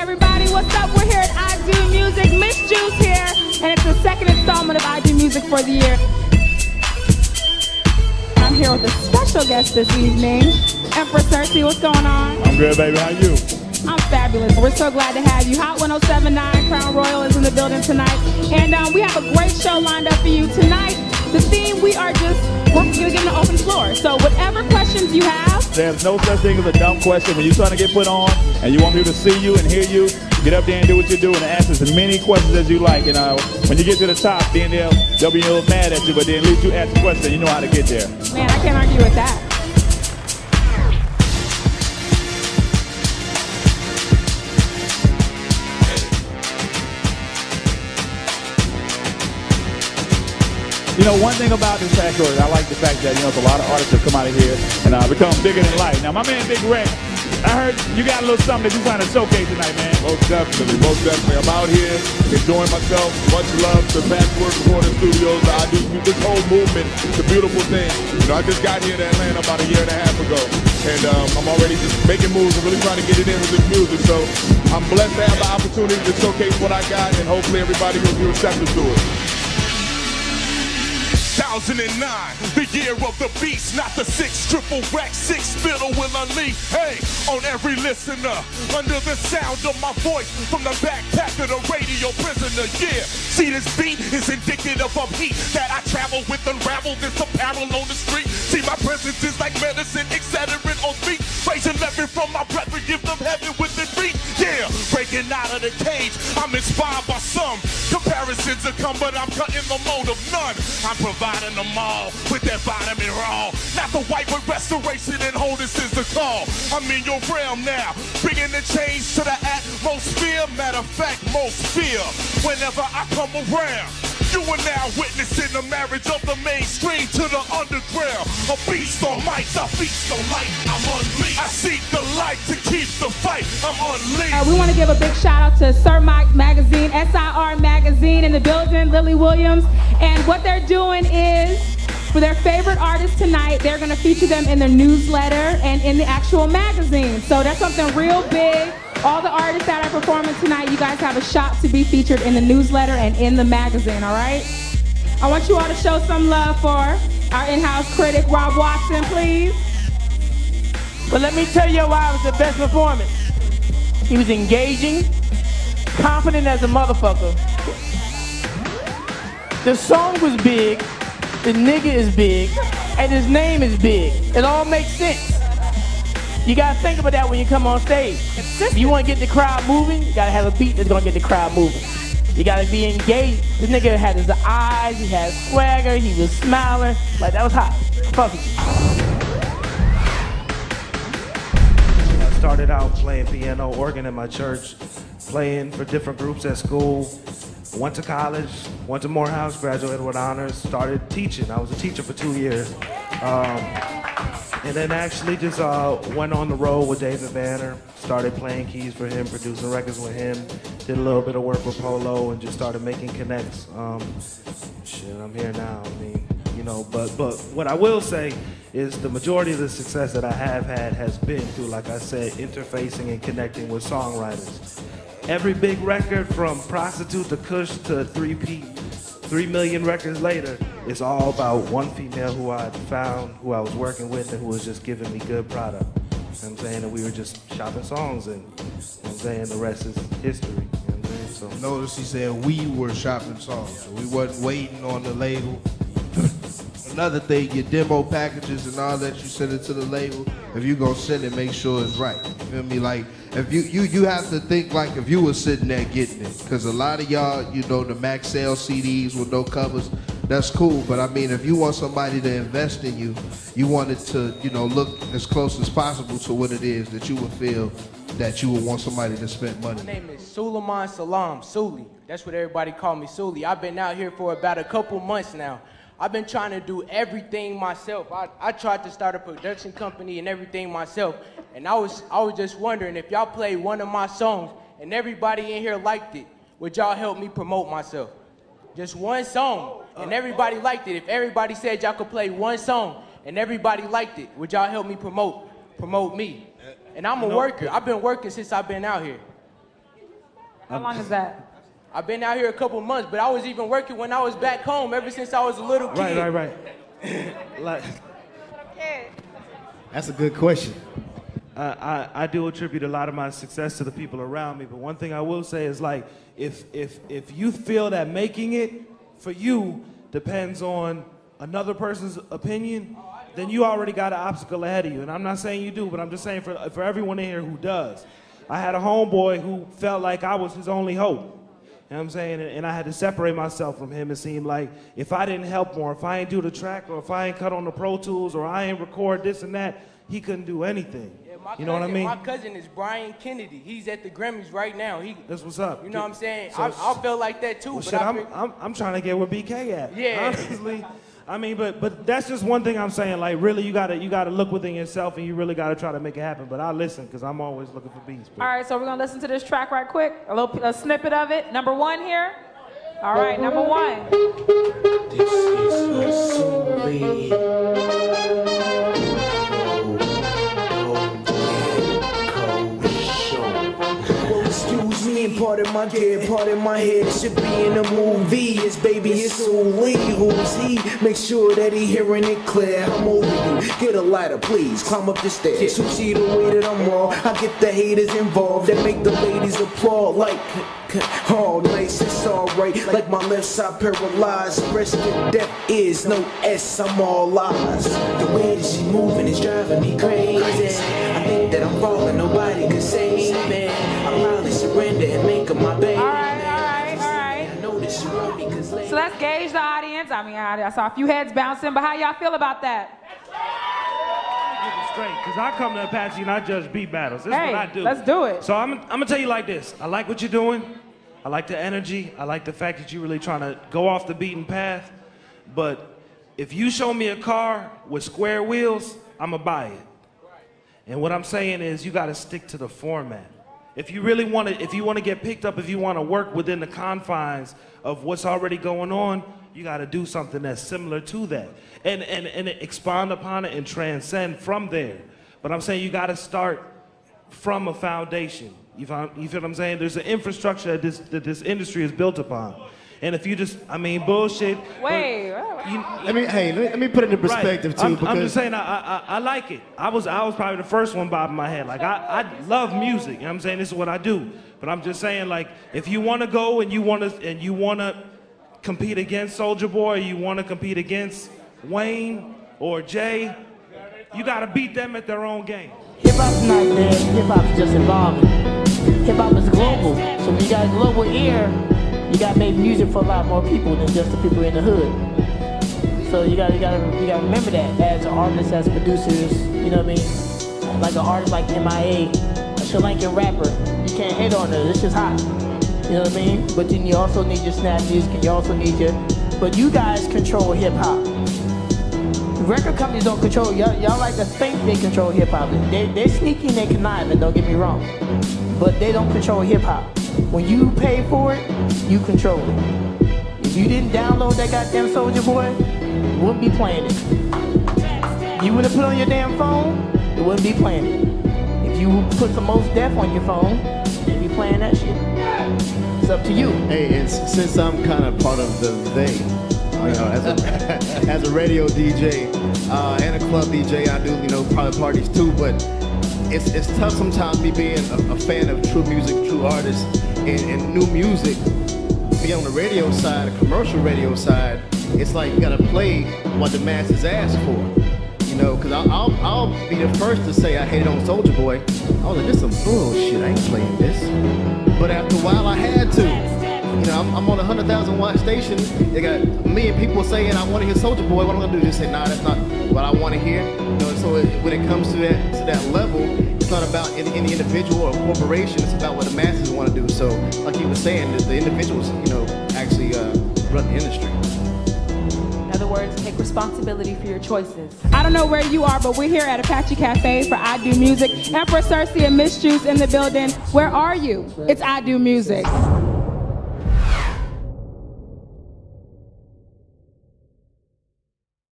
everybody. What's up? We're here at IdOMusic. Miss Juice here, and it's the second installment of IdOMusic for the year. I'm here with a special guest this evening, Empress Cersei. What's going on? I'm good, baby. How you? I'm fabulous. We're so glad to have you. Hot 1079, Crown Royal is in the building tonight, and we have a great show lined up for you tonight. The theme, we're going to give an open floor. So whatever questions you have. There's no such thing as a dumb question. When you're trying to get put on and you want people to see you and hear you, get up there and do what you do and ask as many questions as you like. And when you get to the top, then they'll be a little mad at you, but then at least you ask the question and you know how to get there. Man, I can't argue with that. You know, one thing about this Patchwerk, I like the fact that, it's a lot of artists that come out of here and become bigger than life. Now, my man Big Rec, I heard you got a little something that you're trying to showcase tonight, man. Most definitely, most definitely. I'm out here enjoying myself. Much love to Patchwerk Recording Studios. I do this whole movement. It's a beautiful thing. I just got here to Atlanta about a year and a half ago, and I'm already just making moves and really trying to get it in with this music. So I'm blessed to have the opportunity to showcase what I got, and hopefully everybody will be receptive to it. 2009, the year of the beast, not the 6 triple rack, 6 spittle will unleash. Hey, on every listener, under the sound of my voice, from the backpack of the radio prisoner. Yeah, see this beat is indicative of heat that I travel with, unravel this apparel on the street. See my presence is like medicine, accelerant on feet, raising leverage from my brethren, give them heaven with the beat. Yeah, breaking out of the cage, I'm inspired by some. Comparisons will come, but I'm cutting the mode of none. I'm providing them all with that vitamin raw. Not the white, but restoration and wholeness is the call. I'm in your realm now, bringing the change to the atmosphere. Matter of fact, most fear whenever I come around. You are now witnessing the marriage of the mainstream to the underground. A beast on mics, I feast on light. I'm unleashed. I seek the light to keep the fight. I'm unleashed. We want to give a big shout out to Sir Mike Magazine, SIR Magazine in the building, Lily Williams. And what they're doing is, for their favorite artists tonight, they're going to feature them in their newsletter and in the actual magazine. So that's something real big. All the artists that are performing tonight, you guys have a shot to be featured in the newsletter and in the magazine, all right? I want you all to show some love for our in-house critic, Rob Watson, please. But let me tell you why it was the best performance. He was engaging, confident as a motherfucker. The song was big, the nigga is big, and his name is big. It all makes sense. You gotta think about that when you come on stage. If you wanna get the crowd moving, you gotta have a beat that's gonna get the crowd moving. You gotta be engaged. This nigga had his eyes, he had swagger, he was smiling. Like, that was hot. Fuck it. I started out playing piano, organ in my church, playing for different groups at school. Went to college, went to Morehouse, graduated with honors, started teaching. I was a teacher for 2 years. And then actually just went on the road with David Banner, started playing keys for him, producing records with him, did a little bit of work with Polo, and just started making connects. Shit, I'm here now. I mean, but what I will say is the majority of the success that I have had has been through, like I said, interfacing and connecting with songwriters. Every big record, from Prostitute to Kush to 3 million records later, it's all about one female who I found, who I was working with, and who was just giving me good product. You know what I'm saying? And we were just shopping songs, and you know what I'm saying, the rest is history. You know what I'm saying? So notice he said we were shopping songs, so we wasn't waiting on the label. Another thing, your demo packages and all that, you send it to the label. If you gonna send it, make sure it's right. You feel me? Like, if you have to think like if you were sitting there getting it. Cause a lot of y'all, the max sale CDs with no covers, that's cool. But I mean, if you want somebody to invest in you, you want it to, look as close as possible to what it is that you would feel that you would want somebody to spend money. My name is Suleiman Salam, Suli. That's what everybody call me, Suli. I've been out here for about a couple months now. I've been trying to do everything myself. I tried to start a production company and everything myself. And I was just wondering, if y'all played one of my songs and everybody in here liked it, would y'all help me promote myself? Just one song, and everybody liked it. If everybody said y'all could play one song and everybody liked it, would y'all help me promote me? And I'm a worker. I've been working since I've been out here. How long is that? I've been out here a couple months, but I was even working when I was back home ever since I was a little kid. Right. Like, That's a good question. I do attribute a lot of my success to the people around me, but one thing I will say is like, if you feel that making it for you depends on another person's opinion, then you already got an obstacle ahead of you. And I'm not saying you do, but I'm just saying for everyone in here who does. I had a homeboy who felt like I was his only hope. You know what I'm saying? And I had to separate myself from him. It seemed like if I didn't help more, if I ain't do the track, or if I ain't cut on the Pro Tools, or I ain't record this and that, he couldn't do anything. You know what I mean? My cousin is Brian Kennedy. He's at the Grammys right now. That's what's up. You know what I'm saying? I feel like that too. Well, but shit, I'm trying to get where BK at. Yeah. Honestly, I mean, but that's just one thing I'm saying. Like, really, you gotta look within yourself, and you really gotta try to make it happen. But I listen, because I'm always looking for beats. All right, so we're gonna listen to this track right quick. A snippet of it. Number 1 here. All right, number 1. This is excuse me and pardon my kid, pardon my head. It should be in a movie. It's baby, it's Lee. Who's he? Make sure that he hearing it clear. I'm over you. Get a lighter, please. Climb up the stairs. You see the way that I'm wrong. I get the haters involved that make the ladies applaud like. Oh, nice, it's alright. Like my left side paralyzed. Risk of death is no S, I'm all eyes. The way that she moving is driving me crazy. I think that I'm falling, nobody can save me. I'll probably surrender and make her my baby. All right. I know that she want me cause So let's gauge the audience. I mean, I saw a few heads bouncing, but how y'all feel about that? Straight, because I come to Apache and I judge beat battles. This is what I do. Let's do it. So I'm gonna tell you like this. I like what you're doing. I like the energy. I like the fact that you're really trying to go off the beaten path. But if you show me a car with square wheels, I'ma buy it. And what I'm saying is you gotta stick to the format. If you really want to, if you want to get picked up, if you want to work within the confines of what's already going on, you got to do something that's similar to that, and expand upon it and transcend from there. But I'm saying you got to start from a foundation. You feel what I'm saying? There's an infrastructure that this industry is built upon. And if you just, I mean, bullshit. Wait. Let me put it in perspective right. too. I'm just saying, I like it. I was probably the first one bobbing my head. Like I love music. You know what I'm saying? This is what I do. But I'm just saying, like, if you want to go and you want to compete against Soulja Boy, or you want to compete against Wayne or Jay, you got to beat them at their own game. Hip hop's not dead. Hip hop's just evolving. Hip hop is global. So when you got a global ear, you gotta make music for a lot more people than just the people in the hood. So you gotta remember that as artists, as producers, you know what I mean? Like an artist like MIA, a Sri Lankan rapper, you can't hate on her, it's just hot. You know what I mean? But then you also need your snap music and you also need but you guys control hip hop. Record companies don't control, y'all like to think they control hip hop. They're sneaky and they're conniving, don't get me wrong. But they don't control hip hop. When you pay for it, you control it. If you didn't download that goddamn Soulja Boy, you wouldn't be playing it. You would have put it on your damn phone, you wouldn't be playing it. If you put some Mos Def on your phone, you'd be playing that shit. It's up to you. Hey, and since I'm kind of part of the they, you know, as a radio DJ and a club DJ, I do, private parties too, but it's tough sometimes me being a fan of true music, true artists, and new music. Be on the radio side, the commercial radio side, it's like you gotta play what the masses ask for. Because I'll be the first to say I hated on Soulja Boy. I was like, this is some bullshit, I ain't playing this. But after a while I had to. I'm on a 100,000 watt station. They got a million people saying I want to hear Soulja Boy. What I'm gonna do is just say, nah, that's not what I want to hear. So when it comes to that level, it's not about any individual or corporation. It's about what the masses want to do. So, like he was saying, the individuals, actually run the industry. In other words, take responsibility for your choices. I don't know where you are, but we're here at Apache Cafe for IdOMusic. Empress Cersei and Miss Juice in the building. Where are you? It's IdOMusic.